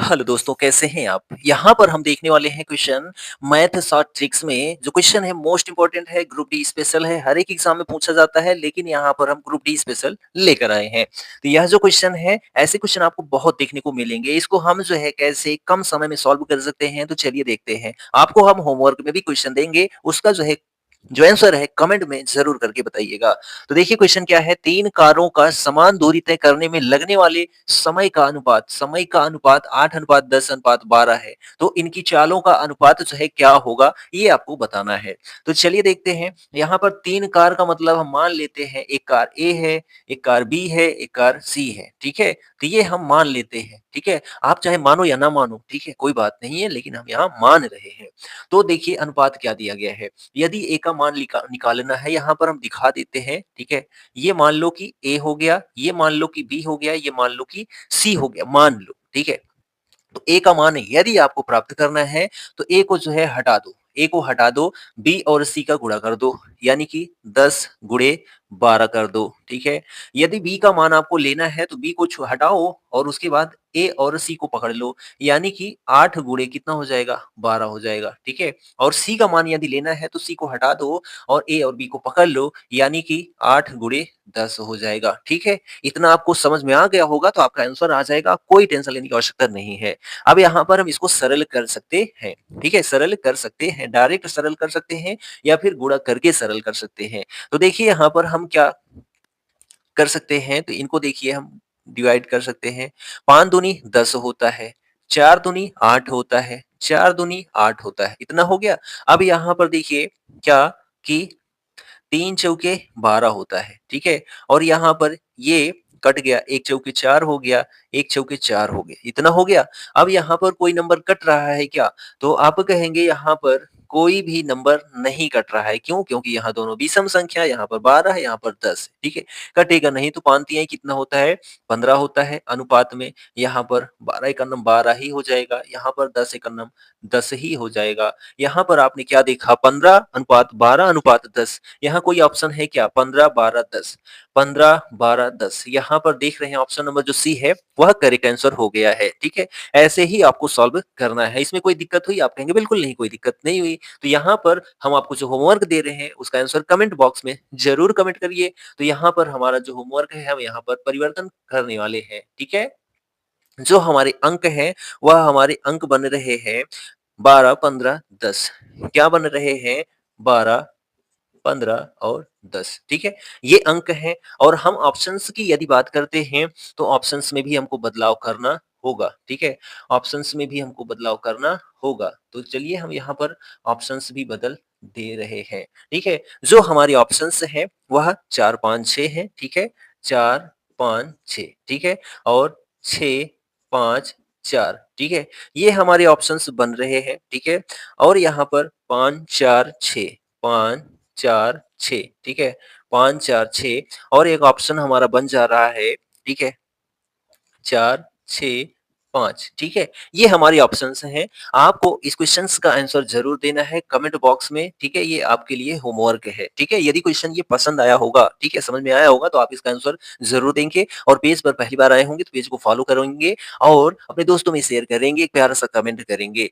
Hello दोस्तों, कैसे हैं आप? यहाँ पर हम देखने वाले हैं क्वेश्चन मैथ शॉर्ट ट्रिक्स में जो क्वेश्चन है मोस्ट इम्पोर्टेंट है, ग्रुप डी स्पेशल है, हर एक एग्जाम में पूछा जाता है, लेकिन यहाँ पर हम ग्रुप डी स्पेशल लेकर आए हैं। तो यह जो क्वेश्चन है, ऐसे क्वेश्चन आपको बहुत देखने को मिलेंगे। इसको हम जो है कैसे कम समय में सॉल्व कर सकते हैं, तो चलिए देखते हैं। आपको हम होमवर्क में भी क्वेश्चन देंगे, उसका जो आंसर है कमेंट में ज़रूर करके बताइएगा। तो देखिए क्वेश्चन क्या है, 3 कारों का समान दूरी तय करने में लगने वाले समय का अनुपात 8:10:12 है। तो इनकी चालों का अनुपात जो है क्या होगा, ये आपको बताना है। तो चलिए देखते हैं, यहाँ पर 3 कार का मतलब हम मान लेते हैं, एक कार ए है, एक कार बी है, एक कार सी है, ठीक है? तो ये हम मान लेते हैं, ठीक है? आप चाहे मानो या ना मानो, ठीक है? कोई बात नहीं है, लेकिन हम यहाँ मान रहे हैं। तो देखिए अनुपात क्या दिया गया है। यदि ए का मान निकालना है, यहाँ पर हम दिखा देते हैं, ठीक है? ये मान लो कि ए हो गया, ये मान लो कि बी हो गया, ये मान लो कि सी हो गया, मान लो, ठीक है? तो ए का मान यदि आपको प्राप्त करना है, तो ए को जो है हटा दो, ए को हटा दो, बी और सी का गुणा कर दो, यानी कि 10 गुणे 12 कर दो, ठीक है? यदि बी का मान आपको लेना है, तो बी को हटाओ और उसके बाद ए और सी को पकड़ लो, यानी कि 8 गुणे कितना हो जाएगा? 12 हो जाएगा, ठीक है? और सी का मान यदि लेना है, तो सी को हटा दो और ए और बी को पकड़ लो, यानी कि 8 गुणे 10 हो जाएगा, ठीक है? इतना आपको समझ में आ गया होगा, तो आपका आंसर आ जाएगा, कोई टेंशन लेने की आवश्यकता नहीं है। अब यहाँ पर हम इसको सरल कर सकते हैं, ठीक है? सरल कर सकते हैं, डायरेक्ट सरल कर सकते हैं या फिर गुणा करके सरल कर सकते हैं। तो देखिए यहाँ पर हम क्या कर सकते हैं, तो इनको देखिए हम डिवाइड कर सकते हैं। 5 दूनी 10 होता है, 4 दूनी 8 होता है, 4 दूनी 8 होता है, इतना हो गया। अब यहाँ पर देखिए क्या कि 3 चौके 12 होता है, ठीक है? और यहाँ पर ये कट गया, 1 चौके 4 हो गया, 1 चौके 4 हो गया, इतना हो गया। अब यहाँ पर कोई नंबर कट रहा है क्या? तो आप कहेंगे यहाँ पर कोई भी नंबर नहीं कट रहा है, क्यों? क्योंकि यहाँ दोनों विषम संख्या, यहाँ पर 12 है, यहाँ पर 10 है, ठीक है? कटेगा नहीं तो 5 तिहाई कितना होता है? 15 होता है अनुपात में। यहाँ पर 12 एकम 12 ही हो जाएगा, यहाँ पर 10 एकम 10 ही हो जाएगा। यहाँ पर आपने क्या देखा? 15:12:10। यहाँ कोई ऑप्शन है क्या? 15:12:10, 15:12:10 यहाँ पर देख रहे हैं, ऑप्शन नंबर जो सी है वह करेक्ट आंसर हो गया है, ठीक है? ऐसे ही आपको सॉल्व करना है। इसमें कोई दिक्कत हुई? आप कहेंगे बिल्कुल नहीं, कोई दिक्कत नहीं हुई। तो यहाँ पर हम आपको जो होमवर्क दे रहे हैं उसका आंसर कमेंट बॉक्स में ज़रूर कमेंट करिए। तो यहाँ पर हमारा जो होमवर्क है, हम यहाँ पर परिवर्तन करने वाले हैं, ठीक है? जो हमारे अंक हैं, वह हमारे अंक बन रहे हैं 12, 15, 10। क्या बन रहे हैं? 12, 15 और 10, ठीक है? ये अंक हैं और हम ऑप्शंस की यदि बात करते हैं, तो ऑप्शंस में भी हमको बदलाव करना होगा, ठीक है? ऑप्शंस में भी हमको बदलाव करना होगा। तो चलिए हम यहाँ पर ऑप्शंस भी बदल दे रहे हैं, ठीक है? जो हमारे ऑप्शंस हैं, वह 4, 5, 6 हैं, ठीक है? 4, 5, 6, ठीक है? और 6, 5, 4, ठीक है? ये हमारे ऑप्शंस बन रहे हैं, ठीक है? और यहाँ पर 5, 4, 6, 5, 4, 6, ठीक है? 5, 4, 6 और एक ऑप्शन हमारा बन जा रहा है, ठीक है? 4, 6, 5, ठीक है? ये हमारे ऑप्शंस हैं। आपको इस क्वेश्चंस का आंसर ज़रूर देना है कमेंट बॉक्स में, ठीक है? ये आपके लिए होमवर्क है, ठीक है? यदि क्वेश्चन ये पसंद आया होगा, ठीक है, समझ में आया होगा, तो आप इसका आंसर ज़रूर देंगे और पेज पर पहली बार आए होंगे, तो पेज को फॉलो करेंगे और अपने दोस्तों में शेयर करेंगे, एक प्यारा-सा कमेंट करेंगे।